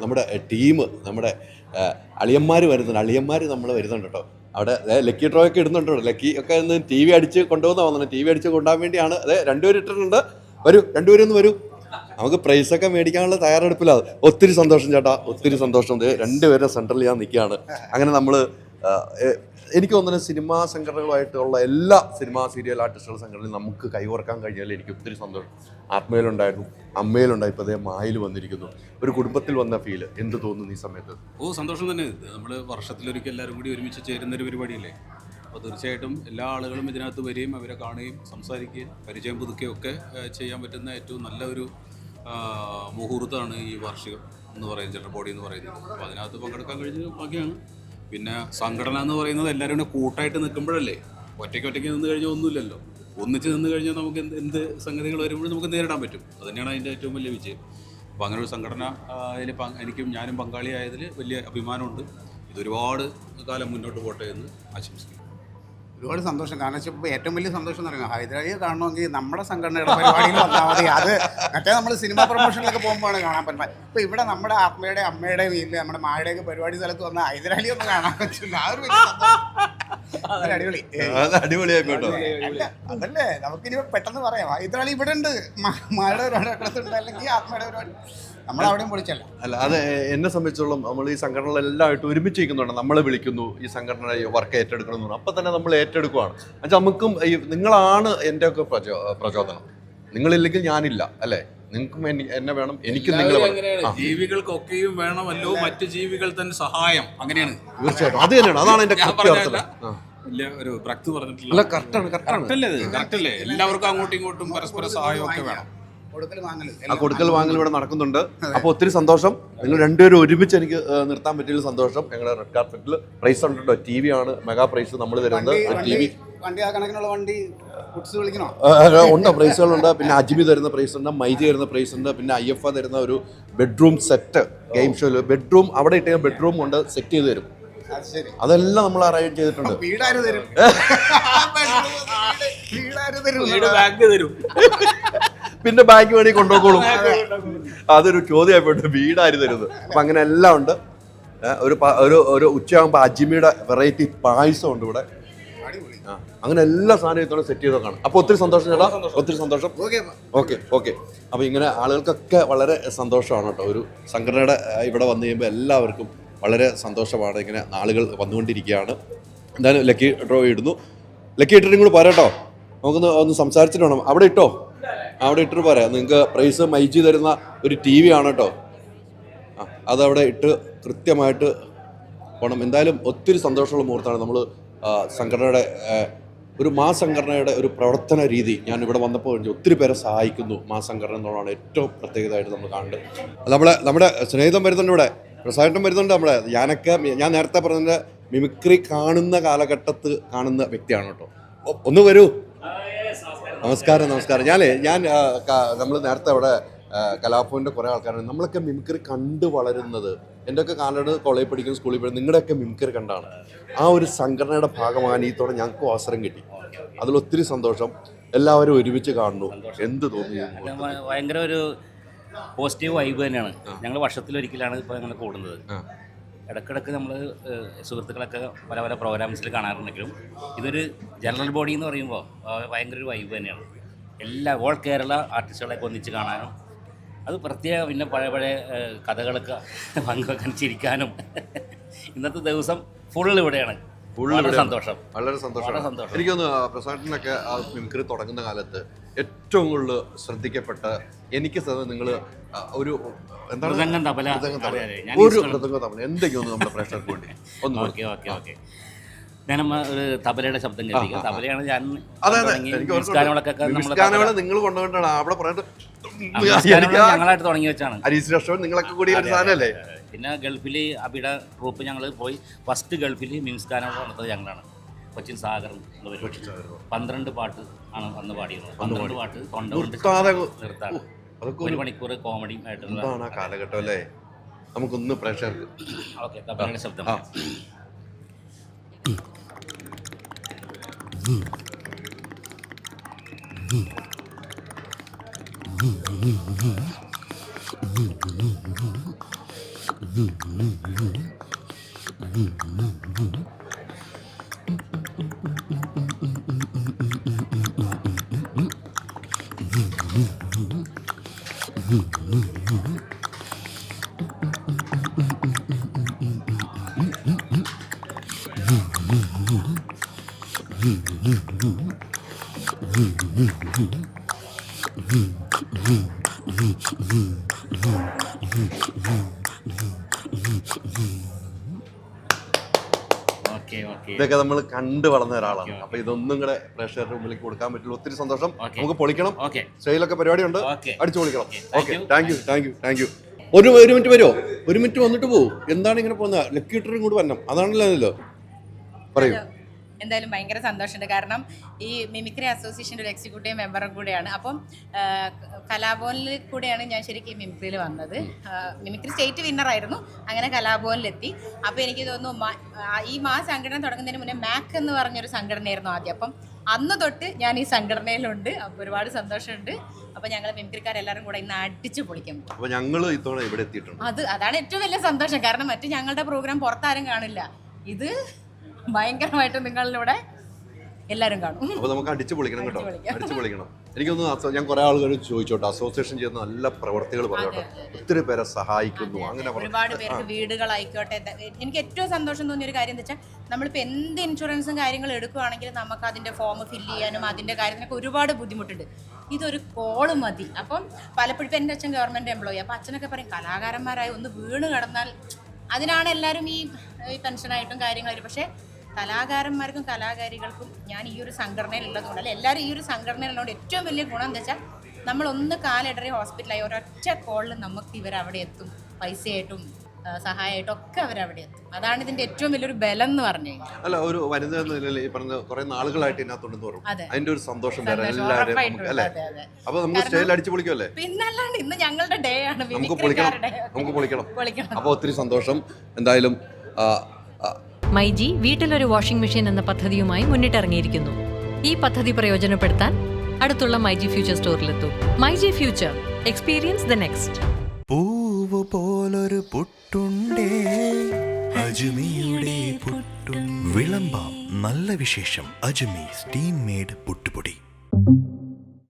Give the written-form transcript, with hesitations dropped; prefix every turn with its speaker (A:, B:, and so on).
A: നമ്മുടെ ടീം നമ്മുടെ അളിയന്മാർ വരുന്നുണ്ട്. അളിയന്മാർ നമ്മൾ വരുന്നുണ്ട് കേട്ടോ. അവിടെ ലക്കി ഡ്രോ ഒക്കെ ഇടുന്നുണ്ട്. ലക്കി ഒക്കെ ഒന്ന് ടി വി അടിച്ച് കൊണ്ടുപോകുന്ന വന്നത്. ടി വി അടിച്ച് കൊണ്ടുപോകാൻ വേണ്ടിയാണ്. അതെ, രണ്ടുപേരും ഇട്ടിട്ടുണ്ട്. വരൂ, രണ്ടുപേരും ഒന്ന് വരൂ. നമുക്ക് പ്രൈസൊക്കെ മേടിക്കാനുള്ള തയ്യാറെടുപ്പിലാണ്. ഒത്തിരി സന്തോഷം ചേട്ടാ, ഒത്തിരി സന്തോഷം. രണ്ടുപേരുടെ സെൻറ്ററിൽ ഞാൻ നിൽക്കുകയാണ്. അങ്ങനെ നമ്മൾ എനിക്ക് തോന്നുന്നു സിനിമാ സംഘടനകളുമായിട്ടുള്ള എല്ലാ സിനിമാ സീരിയൽ ആർട്ടിസ്റ്റുകളുടെ സംഘടനയിൽ നമുക്ക് കൈകോർക്കാൻ കഴിഞ്ഞാൽ എനിക്ക് ഒത്തിരി സന്തോഷം. ആത്മയിലുണ്ടായിരുന്നു, അമ്മയിലുണ്ടായി, ഇപ്പോൾ അതേ മായിൽ വന്നിരിക്കുന്നു. ഒരു കുടുംബത്തിൽ വന്ന ഫീല് എന്ത് തോന്നുന്നു ഈ സമയത്ത്?
B: സന്തോഷം തന്നെ. നമ്മൾ വർഷത്തിലൊരിക്കൽ എല്ലാവരും കൂടി ഒരുമിച്ച് ചേരുന്നൊരു പരിപാടിയല്ലേ. അപ്പോൾ തീർച്ചയായിട്ടും എല്ലാ ആളുകളും ഇതിനകത്ത് വരികയും അവരെ കാണുകയും സംസാരിക്കുകയും പരിചയം പുതുക്കുകയൊക്കെ ചെയ്യാൻ പറ്റുന്ന ഏറ്റവും നല്ല ഒരു മുഹൂർത്തമാണ് ഈ വാർഷികം എന്ന് പറയുന്നത്, ജനറൽ ബോഡി എന്ന് പറയുന്നത്. അപ്പോൾ അതിനകത്ത് പങ്കെടുക്കാൻ കഴിഞ്ഞ ഭാഗ്യമാണ്. പിന്നെ സംഘടന എന്ന് പറയുന്നത് എല്ലാവരും കൂടെ കൂട്ടായിട്ട് നിൽക്കുമ്പോഴല്ലേ. ഒറ്റയ്ക്ക് നിന്ന് കഴിഞ്ഞാൽ ഒന്നുമില്ലല്ലോ. ഒന്നിച്ച് നിന്ന് കഴിഞ്ഞാൽ നമുക്ക് എന്ത് സംഗതികൾ വരുമ്പോഴും നമുക്ക് നേരിടാൻ പറ്റും. അത് തന്നെയാണ് അതിൻ്റെ ഏറ്റവും വലിയ വിജയം. അപ്പോൾ അങ്ങനെ ഒരു സംഘടന ഞാനും പങ്കാളിയായതിൽ വലിയ അഭിമാനമുണ്ട്. ഇതൊരുപാട് കാലം മുന്നോട്ട് പോട്ടെ എന്ന് ആശംസിക്കുന്നു.
C: ഒരുപാട് സന്തോഷം. കാരണം വെച്ചാൽ ഇപ്പോൾ ഏറ്റവും വലിയ സന്തോഷം എന്ന് പറയുന്നത് ഹൈദരാബാദിയെ കാണണമെങ്കിൽ നമ്മുടെ സംഘടനയുടെ പരിപാടിയിൽ വന്നാൽ മതി. അത് മറ്റേ നമ്മൾ സിനിമ പ്രൊമോഷനിലൊക്കെ പോകുമ്പോഴാണ് കാണാൻ പറ്റുന്നത്. ഇപ്പോൾ ഇവിടെ നമ്മുടെ ആത്മയുടെയും അമ്മയുടെയും വീട്ടിൽ നമ്മുടെ മായുടെയൊക്കെ പരിപാടി സ്ഥലത്ത് വന്നാൽ ഹൈദരാബാദി ഒന്ന് കാണാൻ പറ്റില്ല. ആ ഒരു അടിപൊളി
A: അടിപൊളിയായിട്ടോ.
C: അതല്ലേ നമുക്കിനി പെട്ടെന്ന് പറയാം. ഹൈദരാബാദി ഇവിടെ ഉണ്ട്, മായുടെ പരിപാടി അക്കടത്തുണ്ട്, അല്ലെങ്കിൽ ആത്മയുടെ പരിപാടി നമ്മളവിടെയും പൊളിച്ചല്ല.
A: അല്ല, അത് എന്നെ സംബന്ധിച്ചോളം നമ്മൾ ഈ സംഘടനകളെല്ലാമായിട്ട് ഒരുമിച്ച് നിൽക്കുന്നുണ്ട്. നമ്മളെ വിളിക്കുന്നു, ഈ സംഘടന വർക്ക് ഏറ്റെടുക്കണമെന്ന്. അപ്പം തന്നെ നമ്മൾ ഏറ്റെടുക്കുവാണ്. എന്നുവെച്ചാൽ നമുക്കും നിങ്ങളാണ് എൻ്റെയൊക്കെ പ്രചോദനം. നിങ്ങളില്ലെങ്കിൽ ഞാനില്ല, അല്ലേ? നിങ്ങൾക്കും എന്നെ വേണം, എനിക്കും നിങ്ങൾ വേണം.
B: ജീവികൾക്കൊക്കെയും വേണമല്ലോ മറ്റു ജീവികൾ തന്നെ സഹായം. അങ്ങനെയാണ്
A: തീർച്ചയായിട്ടും. അത് തന്നെയാണ്, അതാണ് എൻ്റെ
B: വലിയ ഒരു ഭക്തി പറഞ്ഞിട്ടില്ല.
A: അല്ല, കറക്റ്റാണ്.
B: കറക്റ്റല്ലേ? എല്ലാവർക്കും അങ്ങോട്ടും ഇങ്ങോട്ടും പരസ്പര സഹായമൊക്കെ വേണം.
A: ആ കൊടുക്കൽ വാങ്ങൽ ഇവിടെ നടക്കുന്നുണ്ട്. അപ്പോൾ ഒത്തിരി സന്തോഷം. നിങ്ങൾ രണ്ടുപേരും ഒരുമിച്ച് എനിക്ക് നിർത്താൻ പറ്റിയ സന്തോഷം. ഞങ്ങളുടെ റെഡ് കാർപ്പറ്റിൽ പ്രൈസ് ഉണ്ട് കേട്ടോ. ടി വി ആണ് മെഗാ പ്രൈസ് നമ്മൾ തരുന്നത്. ടി വി ഉണ്ട്, പ്രൈസുകളുണ്ട്. പിന്നെ അജ്മി തരുന്ന പ്രൈസ് ഉണ്ട്, മൈജി തരുന്ന പ്രൈസ് ഉണ്ട്. പിന്നെ IFA തരുന്ന ഒരു ബെഡ്റൂം സെറ്റ് ഗെയിം ഷോയിൽ ബെഡ്റൂം അവിടെ ഇട്ട ബെഡ്റൂം കൊണ്ട് സെറ്റ് ചെയ്ത് തരും. അതെല്ലാം നമ്മൾ അറേഞ്ച് ചെയ്തിട്ടുണ്ട്. പിന്നെ ബാങ്ക് വേണി കൊണ്ടുപോയിക്കോളും. അതൊരു ചോദ്യമായിപ്പോട്ട്, വീടാര് തരുന്നത്. അപ്പം അങ്ങനെ എല്ലാം ഉണ്ട്. ഒരു ഉച്ചയാകുമ്പോൾ അജ്മിയുടെ വെറൈറ്റി പായസം ഉണ്ട് ഇവിടെ. അങ്ങനെ എല്ലാ സാധനത്തോടെ സെറ്റ് ചെയ്തൊക്കെയാണ്. അപ്പോൾ ഒത്തിരി സന്തോഷം ചേട്ടാ, ഒത്തിരി സന്തോഷം. ഓക്കെ. അപ്പോൾ ഇങ്ങനെ ആളുകൾക്കൊക്കെ വളരെ സന്തോഷമാണ് കേട്ടോ. ഒരു സംഘടനയുടെ ഇവിടെ വന്നു കഴിയുമ്പോൾ എല്ലാവർക്കും വളരെ സന്തോഷമാണ്. ഇങ്ങനെ ആളുകൾ വന്നുകൊണ്ടിരിക്കുകയാണ്. എന്തായാലും ലക്കി ഡ്രോ ഇടുന്നു. ലക്കി ഇട്ടിട്ടും കൂടി പോരാട്ടോ. നമുക്കൊന്ന് ഒന്ന് സംസാരിച്ചിട്ട് വേണം. അവിടെ ഇട്ടോ, അവിടെ ഇട്ടിട്ട് പോരാ. നിങ്ങൾക്ക് പ്രൈസ് മൈജി തരുന്ന ഒരു ടി വി ആണ് കേട്ടോ. അതവിടെ ഇട്ട് കൃത്യമായിട്ട് പോകണം. എന്തായാലും ഒത്തിരി സന്തോഷമുള്ള മുഹൂർത്തമാണ്. നമ്മൾ സംഘടനയുടെ ഒരു സംഘടനയുടെ ഒരു പ്രവർത്തന രീതി ഞാൻ ഇവിടെ വന്നപ്പോൾ ഒത്തിരി പേരെ സഹായിക്കുന്നു. സംഘടന എന്നുള്ളതാണ് ഏറ്റവും പ്രത്യേകതയായിട്ട് നമ്മൾ കാണുന്നത്. നമ്മുടെ സ്നേഹിതം വരുന്നുണ്ട്, ഇവിടെ പ്രസാദം വരുന്നുണ്ട്. ഞാൻ നേരത്തെ പറഞ്ഞ മിമിക്രി കാണുന്ന കാലഘട്ടത്തിൽ കാണുന്ന വ്യക്തിയാണ് കേട്ടോ. ഒന്ന് വരൂ. നമസ്കാരം. ഞാൻ നമ്മൾ നേരത്തെ അവിടെ കലാഭവൻ്റെ കുറേ ആൾക്കാരാണ്. നമ്മളൊക്കെ മിമിക്രി കണ്ട് വളരുന്നത്. എൻ്റെയൊക്കെ കാലത്ത് കോളേജിൽ പഠിക്കുന്ന, സ്കൂളിൽ പഠിക്കുന്ന, നിങ്ങളുടെയൊക്കെ മിമിക്രി കണ്ടാണ്. ആ ഒരു സംഘടനയുടെ ഭാഗമാകാൻ ഇതോടെ ഞങ്ങൾക്കും അവസരം കിട്ടി. അതിലൊത്തിരി സന്തോഷം. എല്ലാവരും ഒരുമിച്ച് കാണുന്നു. എന്ത് തോന്നുന്നു?
D: ഭയങ്കര ഒരു പോസിറ്റീവ് വൈബ് തന്നെയാണ്. ഞങ്ങൾ വർഷത്തിലൊരിക്കലാണ് ഇപ്പോൾ ഞങ്ങൾ കൂടുന്നത്. ഇടയ്ക്കിടയ്ക്ക് നമ്മൾ സുഹൃത്തുക്കളൊക്കെ പല പല പ്രോഗ്രാംസിൽ കാണാറുണ്ടെങ്കിലും ഇതൊരു ജനറൽ ബോഡി എന്ന് പറയുമ്പോൾ ഭയങ്കര ഒരു വൈബ് തന്നെയാണ്. ഓൾ കേരള ആർട്ടിസ്റ്റുകളെയൊക്കെ ഒന്നിച്ച് കാണാനും അത് പ്രത്യേക പിന്നെ പഴയ കഥകളൊക്കെ പങ്കുവെക്കാൻ ചിരിക്കാനും ഇന്നത്തെ ദിവസം ഫുൾ ഇവിടെയാണ്. വളരെ സന്തോഷം.
A: എനിക്കൊന്ന് പ്രസാദിനൊക്കെ ആ മിമിക്രി തുടങ്ങുന്ന കാലത്ത് ഏറ്റവും കൂടുതൽ ശ്രദ്ധിക്കപ്പെട്ട എനിക്ക് നിങ്ങൾ ഒരു എന്താണ് ഒരു മൃദംഗ തബല എന്തൊക്കെയാണ് നമ്മുടെ പ്രേക്ഷകർക്ക് വേണ്ടി ഒന്ന്?
D: ഓക്കെ. ഞാൻ ഒരു തബലയുടെ ശബ്ദം കേൾപ്പിക്കാം. തബലയാണ് ഞാൻ
A: നിങ്ങൾ കൊണ്ടുപോയിട്ടാണ് അവിടെ പറഞ്ഞിട്ട്
D: ഞങ്ങളായിട്ട് തുടങ്ങി വെച്ചാണ്.
A: നിങ്ങളൊക്കെ കൂടി ഒരു സാധനമല്ലേ.
D: പിന്നെ ഗൾഫിൽ അബിയുടെ ട്രൂപ്പ് ഞങ്ങൾ പോയി ഫസ്റ്റ് ഗൾഫിൽ മിംസ് ഗാനങ്ങൾ നടന്നത് ഞങ്ങളാണ്. കൊച്ചിൻ സാഗർ 12 പാട്ട് ആണ് അന്ന് പാടിയത്. 12 പാട്ട് തൊണ്ട നിർത്താണ്. 1 മണിക്കൂർ കോമഡിയും ആയിട്ടുള്ള
A: കാലഘട്ടം അല്ലേ. നമുക്കൊന്ന് പ്രേക്ഷകർക്ക്
D: ഓക്കെ തബലയുടെ ശബ്ദം. Okay okay.
A: ഇതൊക്കെ നമ്മൾ കണ്ടു വളർന്ന ഒരാളാണ്. അപ്പൊ ഇതൊന്നും കൂടെ പ്രേക്ഷകരുടെ മുമ്പിലേക്ക് കൊടുക്കാൻ പറ്റില്ല. ഒത്തിരി സന്തോഷം.
D: Okay.
A: നമുക്ക് പൊളിക്കണം.
D: ഓക്കെ
A: സ്റ്റേജിലൊക്കെ പരിപാടിയുണ്ട്,
D: Okay.
A: അടിച്ചു പൊളിക്കണം.
D: Okay.
A: Okay, thank you. ഒരു മിനിറ്റ് വരുമോ? ഒരു മിനിറ്റ് വന്നിട്ട് പോകും. എന്താണ് ഇങ്ങനെ പോകുന്നത്? ലക്കി ഇട്ടറും കൂടി വരണം, അതാണല്ലോ. പറയൂ.
E: എന്തായാലും ഭയങ്കര സന്തോഷമുണ്ട്. കാരണം ഈ മിമിക്രി അസോസിയേഷൻ്റെ ഒരു എക്സിക്യൂട്ടീവ് മെമ്പറും കൂടെയാണ്. അപ്പം കലാഭവനിൽ കൂടെയാണ് ഞാൻ ശരിക്കും ഈ മിമിക്രിയിൽ വന്നത്. മിമിക്രി സ്റ്റേറ്റ് വിന്നറായിരുന്നു. അങ്ങനെ കലാഭവനിലെത്തി. അപ്പോൾ എനിക്ക് തോന്നുന്നു ഈ സംഘടന തുടങ്ങുന്നതിന് മുന്നേ മാക് എന്ന് പറഞ്ഞൊരു സംഘടനയായിരുന്നു ആദ്യം. അപ്പം അന്ന് തൊട്ട് ഞാൻ ഈ സംഘടനയിലുണ്ട്. അപ്പോൾ ഒരുപാട് സന്തോഷമുണ്ട്. അപ്പോൾ ഞങ്ങൾ മിമിക്രിക്കാരെല്ലാവരും കൂടെ ഇന്ന് അടിച്ച് പൊളിക്കാൻ പോകും.
A: അപ്പോൾ ഞങ്ങൾ ഇത്തവണ ഇവിടെ എത്തിയിട്ടുണ്ട്.
E: അതാണ് ഏറ്റവും വലിയ സന്തോഷം. കാരണം മറ്റു ഞങ്ങളുടെ പ്രോഗ്രാം പുറത്താരും കാണില്ല. ഇത് ഭയങ്കരമായിട്ട് നിങ്ങളിലൂടെ എല്ലാവരും കാണും.
A: അപ്പോൾ നമുക്ക് അടിച്ചു പൊളിക്കണം കേട്ടോ, അടിച്ചു പൊളിക്കണം. എനിക്കൊന്ന് ഞാൻ കുറെ ആളുകൾ ചോദിച്ചോട്ടെ, അസോസിയേഷൻ ചെയ്യുന്ന നല്ല പ്രവർത്തികൾ പറയോട്ടെ, ഒത്തിരി പേരെ സഹായിക്കുന്നു, അങ്ങനെ
E: ഒരുപാട് പേർക്ക് വീടുകളായിക്കോട്ടെ. എനിക്ക് ഏറ്റവും സന്തോഷം തോന്നിയ ഒരു കാര്യം എന്ന് വെച്ചാൽ നമ്മളിപ്പോൾ എന്ത് ഇൻഷുറൻസും കാര്യങ്ങളും എടുക്കുകയാണെങ്കിൽ നമുക്ക് അതിൻ്റെ ഫോം ഫില്ല് ചെയ്യാനും അതിൻ്റെ കാര്യത്തിനൊക്കെ ഒരുപാട് ബുദ്ധിമുട്ടുണ്ട്. ഇതൊരു കോള് മതി. അപ്പം പലപ്പോഴും ഇപ്പം എൻ്റെ അച്ഛൻ ഗവൺമെൻറ് എംപ്ലോയി. അപ്പോൾ അച്ഛനൊക്കെ പറയും കലാകാരന്മാരായി ഒന്ന് വീണ് കിടന്നാൽ അതിനാണ് എല്ലാവരും ഈ പെൻഷനായിട്ടും കാര്യങ്ങളായിട്ടും. പക്ഷേ കലാകാരന്മാർക്കും കലാകാരികൾക്കും ഞാൻ ഈ ഒരു സംഘടനയിലുള്ളത് കൊണ്ട്, അല്ലെ എല്ലാവരും ഈ ഒരു സംഘടനയിലുള്ളതുകൊണ്ട് ഏറ്റവും വലിയ ഗുണം എന്താ വെച്ചാൽ നമ്മളൊന്ന് കാലിടറി ഹോസ്പിറ്റലായി ഒരൊറ്റ കോളിൽ നമുക്ക് ഇവരവിടെ എത്തും. പൈസയായിട്ടും സഹായമായിട്ടും ഒക്കെ അവരവിടെ എത്തും. അതാണ് ഇതിന്റെ ഏറ്റവും വലിയൊരു ബലം എന്ന് പറഞ്ഞു കഴിഞ്ഞാൽ.
A: അല്ല, ഒരു വനിത എന്ന നിലയിൽ ഈ പറഞ്ഞ കുറെ നാളുകളായിട്ട് ഇതിനകത്തുണ്ടെന്ന് പറഞ്ഞു. അതിന്റെ ഒരു സന്തോഷം വേറെ എല്ലാവരും അല്ലേ. അപ്പൊ നമുക്ക് സ്റ്റേജിൽ അടിച്ചു പൊളിക്കുമല്ലേ?
E: പിന്നല്ലാണ്ട് ഇന്ന് ഞങ്ങളുടെ ഡേ ആണ്.
A: നമുക്ക് പൊളിക്കണം. അപ്പൊ ഒത്തിരി സന്തോഷം. എന്തായാലും
F: മൈജി വീട്ടിലൊരു വാഷിംഗ് മെഷീൻ എന്ന പദ്ധതിയുമായി മുന്നിട്ടിറങ്ങിയിരിക്കുന്നു. ഈ പദ്ധതി പ്രയോജനപ്പെടുത്താൻ അടുത്തുള്ള മൈജി ഫ്യൂച്ചർ സ്റ്റോറിലെത്തൂ. MyG future, experience the next.
G: പൂവ് പോലൊരു പുട്ടുണ്ടേ അജ്മിയുടെ പുട്ടും വിളമ്പാം നല്ല വിശേഷം. അജ്മി സ്റ്റീം മെയ്ഡ് പുട്ടുപൊടി.